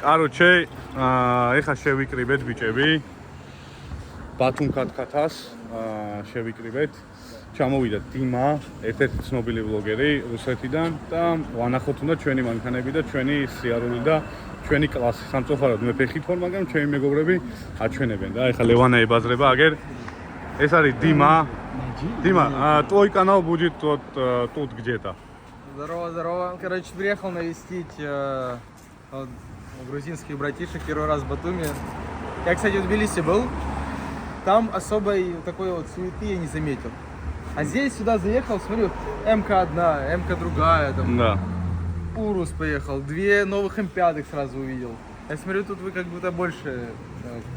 Короче, ეხა შევიკრიბეთ ბიჭები. ბათუმ ქათქათას შევიკრიბეთ. ჩამოვიდა დიმა, ერთ-ერთი ცნობილი ბლოგერი რუსეთიდან და ვანახოთ უნდა ჩვენი მანქანები და ჩვენი სიარული და ჩვენი კლასი. სამწუხაროდ მე ფეხით ვარ, მაგრამ ჩემი მეგობრები აჩვენებენ და ეხა ლევანა ебазრება აგერ. ეს არის Дима. Дима, твой канал будет тут где-то. Здорово, здорово. Короче, приехал навестить грузинских братишек первый раз в Батуми. Я, кстати, в Тбилиси был. Там особой такой вот суеты я не заметил. А здесь сюда заехал, смотрю, МК одна, МК другая, там. Да. Урус поехал, 2 новых М5 сразу увидел. Я смотрю, тут вы как будто больше,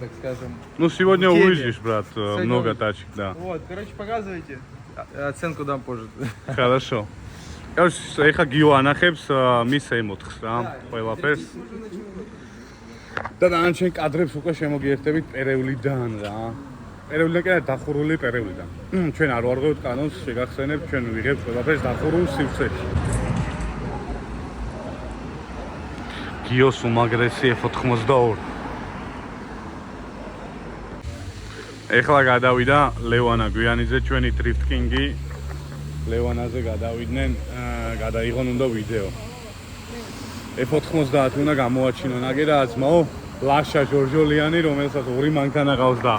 так скажем. Ну, сегодня увидишь, брат, много тачек, да. Вот, короче, показывайте. Оценку дам позже. Хорошо. Короче, ეხა გიო ანახებს მის ემოთხს რა, ყველაფერს. და დანარჩენ კადრებს უკვე შემოგიერთებით პერევლიდან რა. პერევლიდან კი არა, დახურული პერევლიდან. ჩვენ არ ვარღვევთ კანონს, შეგახსენებთ, ჩვენ ვიღებთ ყველაფერს დახურულ სივრცეში. გიოს უმაგრესი F82. ეხლა გადავიდა ლევანა გვიანიძე, ჩვენი Drift King-ი. ლევანაზე გადავიდნენ, გადაიღონ უნდა ვიდეო. F90 უნდა გამოაჩინონ, აგერა აზმაო, ლაშა ჟორჟოლიანი, რომელსაც 2 მანქანა ყავს და.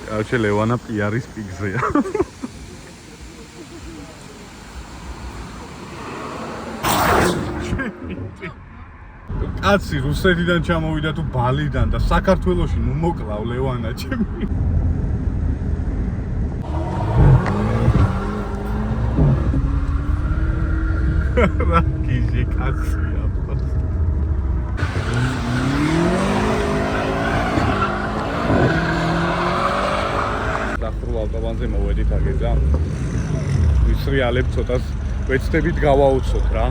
Короче, ლევანა პიარის პიგზეა. კაცი რუსეთიდან ჩამოვიდა თუ ბალიდან და საქართველოში ნუ მოკლავ ლევანა ჩემი. Rakiji kaxia. Daxrულ ავტობანზე მოვედით აგეძა. ვისრიალებ ცოტას, ვეცდებით გავაუცოთ რა.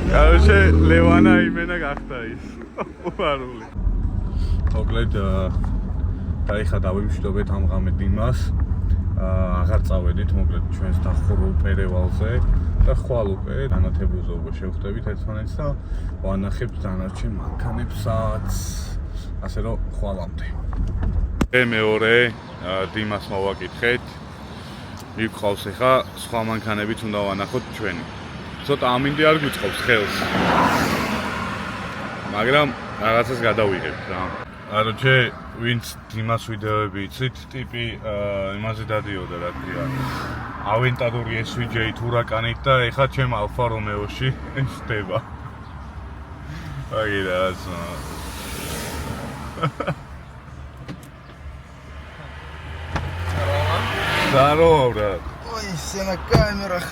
Короче, ლევანა იმენა გახდა ის. უარული. მოკლედ ეხა დავიმშვიდობეთ ამ ღამე დიმას. აღარ წავედით მოკლედ ჩვენს დახურულ პერევალზე და ხვალ უკვე განათებულზე უკვე შევხვდებით ერთმანეთს და ვანახებთ დანარჩენ მანქანებსაც. ასე რომ ხვალამდე. მეორე დიმას მოვაკითხეთ. მიგყავს ეხა სხვა მანქანებიც უნდა ვანახოთ ჩვენი. ცოტა ამინდი არ გვიწყობს ხელს. მაგრამ რაღაცას გადავიღებთ რა. Короче, ვინც დიმას ვიდეოები იცით, ტიპი იმაზე დადიოდა რა ქვია. ავენტადორი SVJ თურაკანით და ეხა ჩემ ალფა რომეოში ხდება. აი რა ზა. Здорово, брат. Ой, все на камерах.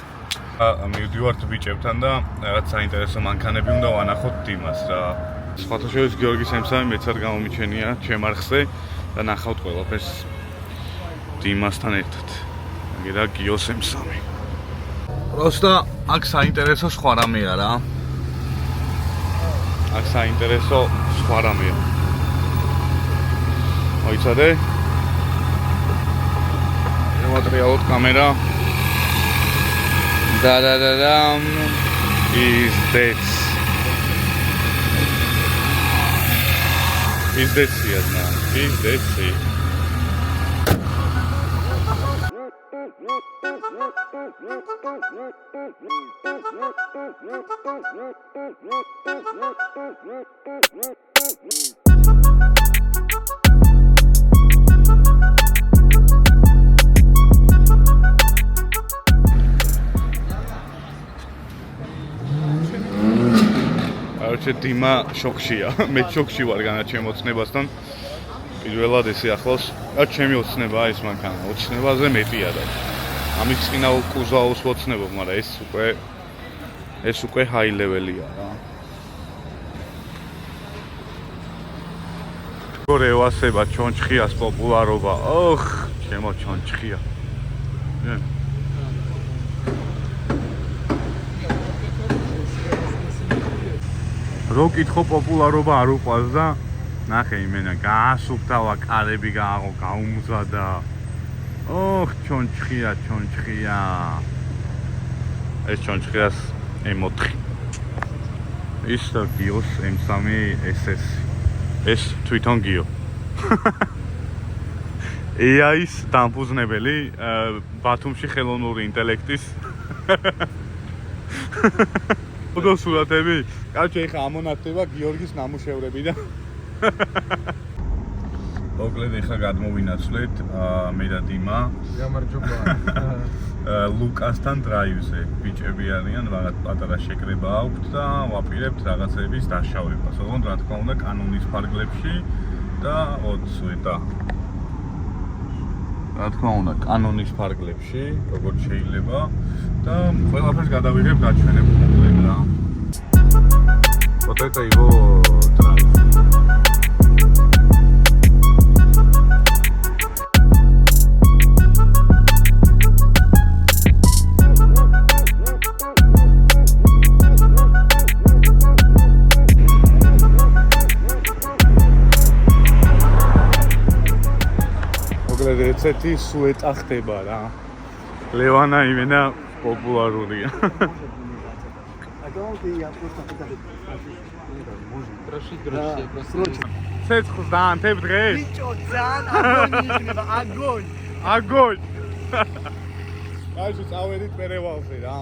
მივდივართ ბიჭებთან და რაღაც საინტერესო მანქანები უნდა ვანახოთ დიმას რა. სხვათა შორის გიორგის M3 მეც არ გამომიჩენია ჩემ არხზე და ნახავთ ყველაფერს დიმასთან ერთად. აგერა გიოს M3. Просто აქ საინტერესო სხვა რამეა რა. აქ საინტერესო სხვა რამეა. მოიცადე? ემატრიალოთ კამერა. Da is this. Пиздецია ძმა, пиздецი. Короче, Дима შოქშია. მე შოქში ვარ განაჩემ ოცნებასთან. პირველად ესე ახლავს, ჩემი ოცნება ის მანქანა, ოცნებაზე მეტია და ამის წინა კუზაოს ოცნებობ, მაგრამ ეს უკვე high level-ია რა. გორევასება ჩონჩხიას პოპულარობა. ოხ, ჩემო ჩონჩხია. რო კითხო პოპულარობა არ უყვარს და ნახე იმენა გაასუფთავა კარები გაუმზადა. ოხ, ჩონჩხია. ეს ჩონჩხიას M4. ის გიოს M3 SS. ეს თვითონ გიო. AI-ის დამფუძნებელი ბათუმში ხელოვნური ინტელექტის ფოტო სურათები. კაჩე ეხა ამონათდება გიორგის ნამუშევრები და მოკლედ ეხა გადმოვინაცვლეთ მე და დიმა გამარჯობა. ლუკასთან დრაივზე. ბიჭები არიან, რაღაც პატარა შეკრება აქვთ და ვაპირებთ რაღაცების დაშავებას. ოღონდ რა თქმა უნდა კანონის ფარგლებში და 20 ეტა. რა თქმა უნდა კანონის ფარგლებში, როგორც შეიძლება და ყველაფერს გადავიღებ გაჩვენებ მოკლედ რა. Вот это его драйв. მოკლედ ეცეთი სუეტა ხდება რა. ლევანა იმენა პოპულარულია. ცეცხლს დაანთებ დღეს? Ничего, ძალიან აგონი იქნება, აგონი. აგონი. აი წავედით პერევალზე რა.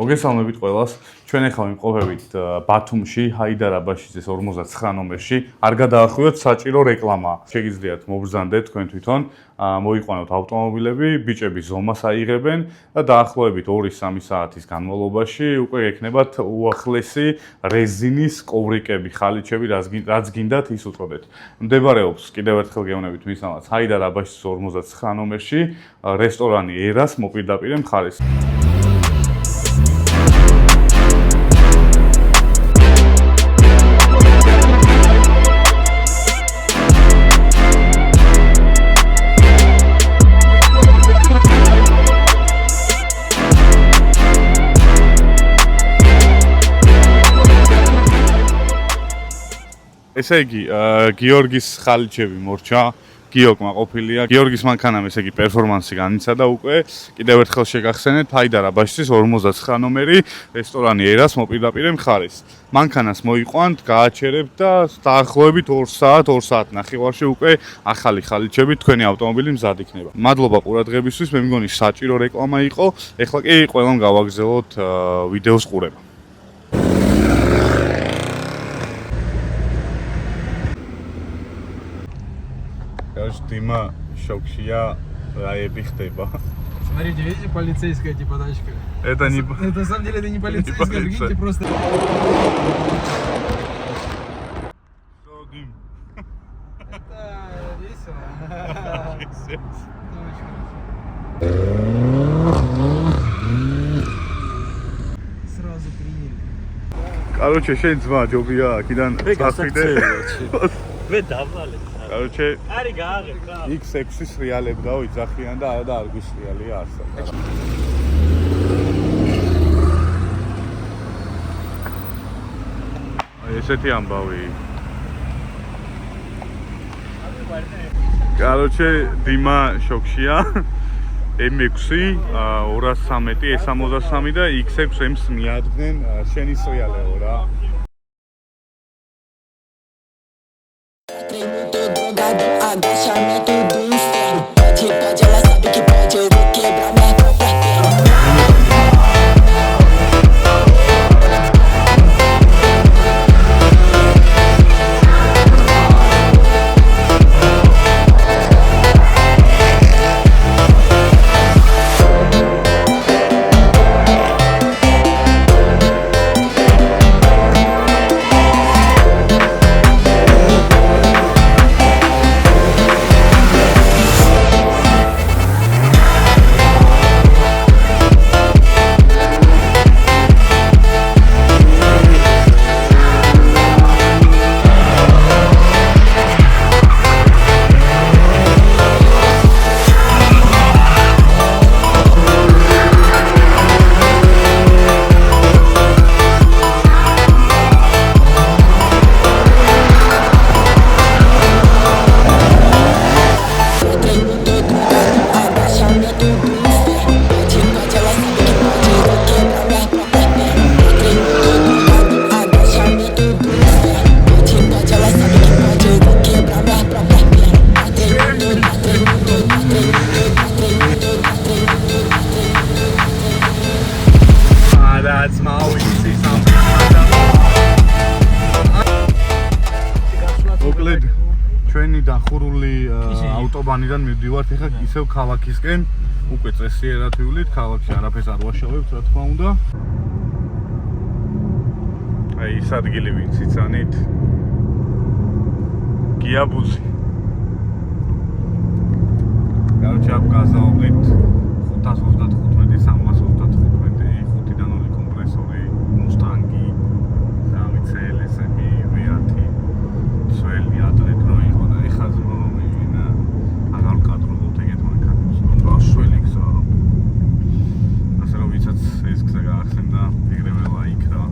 მოგესალმებით ყველას. ჩვენ ახლა ვიმყოფებით ბათუმში, ჰაიდარ აბაშიძის 59 ნომერში. არ გადაახვიოთ საჭირო რეკლამა. შეგიძლიათ მობრძანდეთ თქვენ თვითონ, მოიყვანოთ ავტომობილები, ბიჭები ზომას აიღებენ და დაახლოებით 2-3 საათის განმავლობაში უკვე ექნებათ უახლესი რეზინის კოვრიკები, ხალიჩები, რაც გინდათ ის უწოდეთ. მდებარეობს კიდევ ერთხელ გეუბნებით მისამაც ჰაიდარ აბაშიძის 59 ნომერში, რესტორანი ერას მოპირდაპირე მხარეს. ესე იგი, გიორგის ხალიჩები მორჩა, გიოკმა ყოფილია. გიორგის მანქანამ ესე იგი პერფორმანსი განიცადა უკვე. კიდევ ერთხელ შეგახსენეთ, ჰაიდარ აბაშიძის 59 ნომერი, რესტორანი ერას მოპირდაპირე მხარეს. მანქანას მოიყვანთ, გააჩერებთ და დაახლოებით 2 საათ ნახევარში უკვე ახალი ხალიჩები თქვენი ავტომობილი მზად იქნება. მადლობა ყურადღებისთვის, მე მგონი საჭირო რეკლამა იყო. ეხლა კი ყველამ გავაგზავნოთ ვიდეოს ყურება. Дима шокшия раеби хтеба. Смотрите, видите, полицейская типа тачка. Это не... Это на самом деле это не полицейская, прикиньте, просто... Дим. Это весело. Сразу приняли. Короче, შენ ძმა ჯობია აქიდან წახიდე. მე დავალე. Короче, არი გააღებ რა. X6-ის რეალებ დავიძახიან და არ გვისრიალია არსად. აი ესეთი ამბავი. Короче, Дима შოქშია. M6, 213, S63 და X6 M-ს მიადგნენ შენი სრიალეო რა. drogado, agachamento do inferno. Pode, ela sabe que pode, eu vou quebrar minha própria perna. ჩვენი დახურული ავტობანიდან მივდივართ ეხლა ისევ ქალაქისკენ, უკვე წესიერად ვივლით, ქალაქში არაფერს არ ვაშავებთ, რა თქმა უნდა. აი ის ადგილი ვინც იცანით. გიაბუზი. გარჩა გაზაობთ 535-335, 5-დან 2 კომპრესორი, მუსტანგი, დავით CLS-ები, ვიათი, ძველი ადრე დრო იყო და ეხლა ზმოვინა აღარ ვკადრობთ ეგეთ მანქანებს. გასველი გზა. ასე რომ ვიცაც ეს გზა გაახსენდა ეგრევე ლაიქ რა.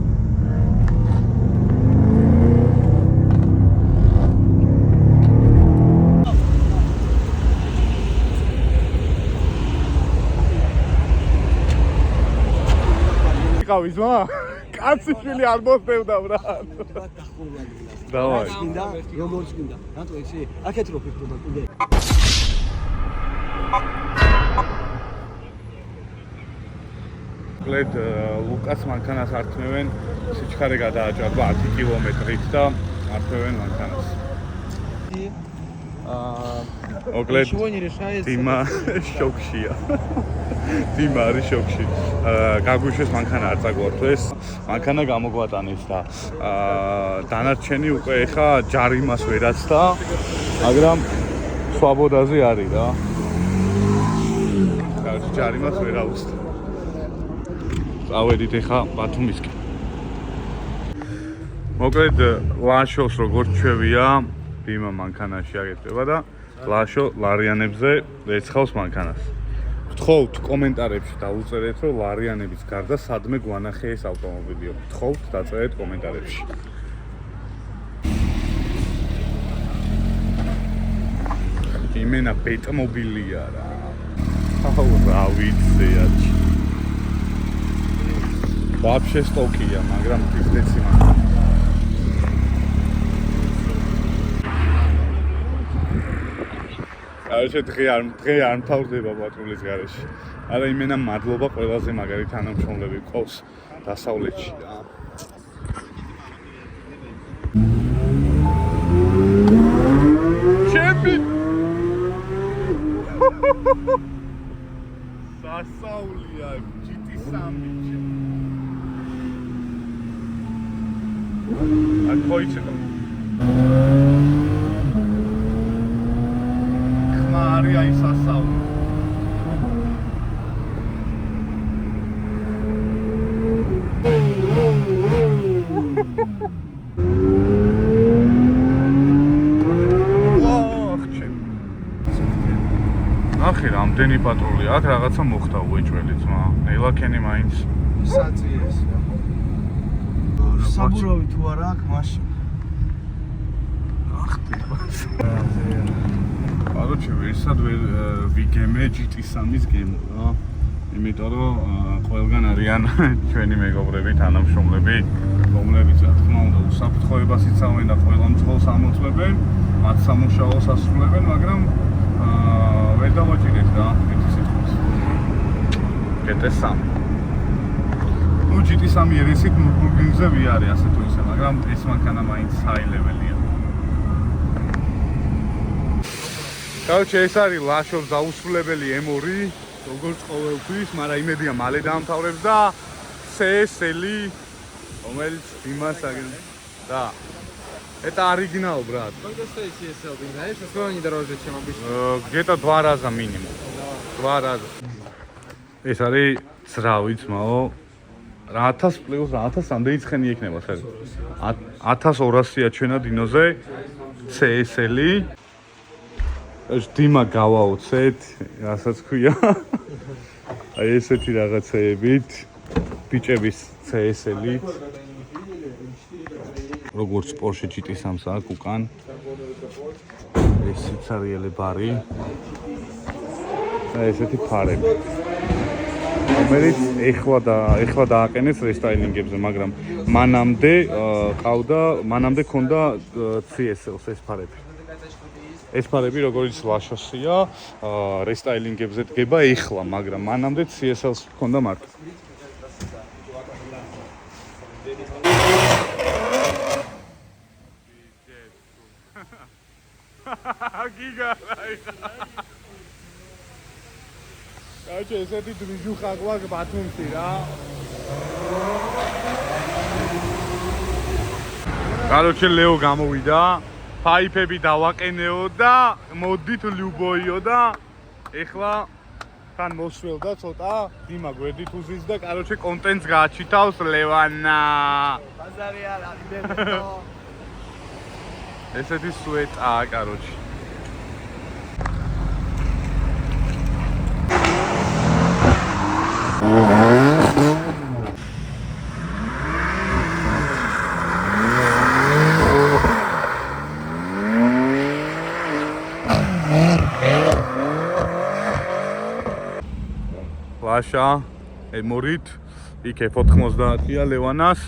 ყავის მა? კაცი შვილი არ მოსდევდა რა. დავაი. გინდა, როგორც გინდა. რატო ესე? აქეთ რო ფიქრობა კიდე. კლედ ლუკას მანქანას ართმევენ, სიჩქარე გადააჭარბა 10 კილომეტრით და ართმევენ მანქანას. მოკლედ Ничего не решается. დიმა შოქშია. დიმა არის შოქში. გაგვიშვეს მანქანა არ წაგვართვეს. მანქანა გამოგვატანეს და დანარჩენი უკვე ეხა ჯარიმას ვერაცდა, მაგრამ სვაბოდაზე არის რა. კარგი ჯარიმას ვერ აუცდა. წავედით ეხა ბათუმისკენ. მოკლედ ლაშოს როგორც ჩვევია, დიმა მანქანაში აგეთება და ლაშო ლარიანებზე ეცხავს მანქანას. გთხოვთ კომენტარებში დაუწერეთ, რომ ლარიანების გარდა სადმე გვანახე ეს ავტომობილიო. გთხოვთ დაწერეთ კომენტარებში. იმენა ბეტმობილია რა. აუ რა ვიცი აჩი. ვაფშე სტოკია, მაგრამ ფიქრեցი მაგ. აჩე დღე არ მთავრდება პატრულის გარეშე. არა იმენა მადლობა ყველაზე მაგარი თანამშრომლები ყავს დასავლეთში რა. ჩემი სასაულია GT3 აქ ხოიცე ხმარი აი სასაული ახი რამდენი პატრული აქ რაღაცა მოხდა უეჭველი ძმა ნელაკენი მაინც საწიეს საბურავი თუ არა აქ მაშინ ახტებას короче ვერსად ვერ ვიგემე GT3-ის გემო რა იმიტომ რომ ყველგან არიან ჩვენი მეგობრები თანამშრომლები რომლებიც რა თქმა უნდა უსაფრთხოებას იცავენ და ყველა მწოლს ამოწმებენ მათ სამუშაოს ასრულებენ, მაგრამ ვერ დავაჭირეთ რა, ერთი სიტყვით. GT3. ნუ GT3 ერესით ნურბურგრინგზე ვიარე ასე თუ ისე, მაგრამ ეს მანქანა მაინც high level-ია. Короче, ეს არის ლაშოს დაუსრულებელი M2, როგორც ყოველთვის, მაგრამ იმედია მალე დაამთავრებს და CSL-ი, რომელიც იმას აგებს. Да. Это оригинал, брат. Сколько стоит CSL, ты знаешь? Насколько они дороже, чем обычно? Где-то 2 раза минимум. 2 раза. ეს არის ძრავი ძმაო. 1000 პლუს 1000-მდე იცხენი იქნება ხელი. 1200-ია ჩვენა დინოზე CSL-ი. ეს დიმა გავაოცეთ, რასაც ქვია. აი ესეთი რაღაცეებით ბიჭების CSL-ი. როგორც Porsche GT3-ს აქვს უკან. ეს სიცარიელე ბარი. და ესეთი ფარები. რომელიც ეხლა დააყენეს რესტაილინგებზე, მაგრამ მანამდე ქონდა CSL-ს ეს ფარები. ეს ფარები როგორც ლაშოსია, რესტაილინგებზე დგება ეხლა, მაგრამ მანამდე CSL-ს ქონდა მარტო. გიგა Короче, ესეთი დვიჟუხა გვაქვს ბათუმში რა. Короче, ლეო გამოვიდა. ფაიფები დავაყენეო და მოდით ლიუბოიო და ეხლა თან მოსველდა ცოტა დიმა გვერდით უზის და короче კონტენტს გააჩითავს ლევანა. ბაზარი არ არის ბებო. ესეთი სუეტაა короче. ლაშა M2-ით იქ F90-ია ლევანას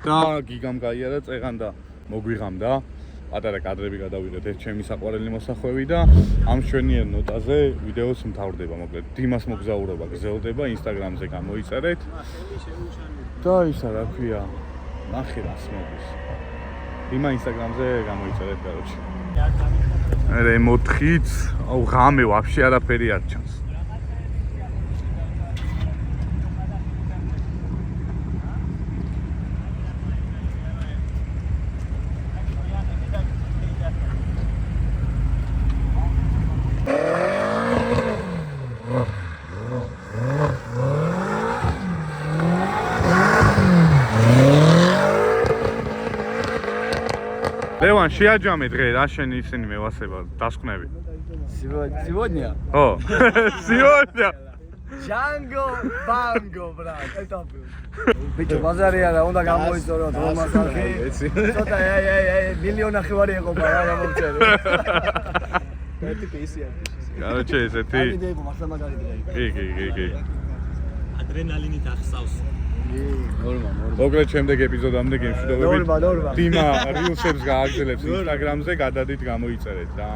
და გიგამ გაიარა წეღან და მოგვიღამდა. პატარა კადრები გადავიღეთ ეს ჩემი საყვარელი მოსახვევი და ამ შვენიერ ნოტაზე ვიდეოს მთავრდება მოკლედ. დიმას მოგზაურობა გრძელდება, Instagram-ზე გამოიწერეთ. და ისა რა ქვია, ნახე რას მოდის. დიმა Instagram-ზე გამოიწერეთ короче. მე M4-იც, აუ ღამე ვაფშე არაფერი არ ჩანს. Леван, შეაჯამე დღე რა შენ ისინი მევასება დასკვნები? Сегодня? О, сегодня. Django Bango, брат. Это был. Бიჭო, ბაზარი არა, უნდა გამოიწორო რომას არხი. ცოტა მილიონ ნახევარი ეყობა რა გამომწერე. ერთი პისია. Короче, ესეთი. იდეა მართლა მაგარი დღე. კი. ადრენალინით ახსავს. ნორმა. მოკლედ შემდეგ ეპიზოდამდე გემშვიდობებით. ნორმა. დიმა rilsებს გააგრძელებს Instagram-ზე, გადადით გამოიწერეთ რა.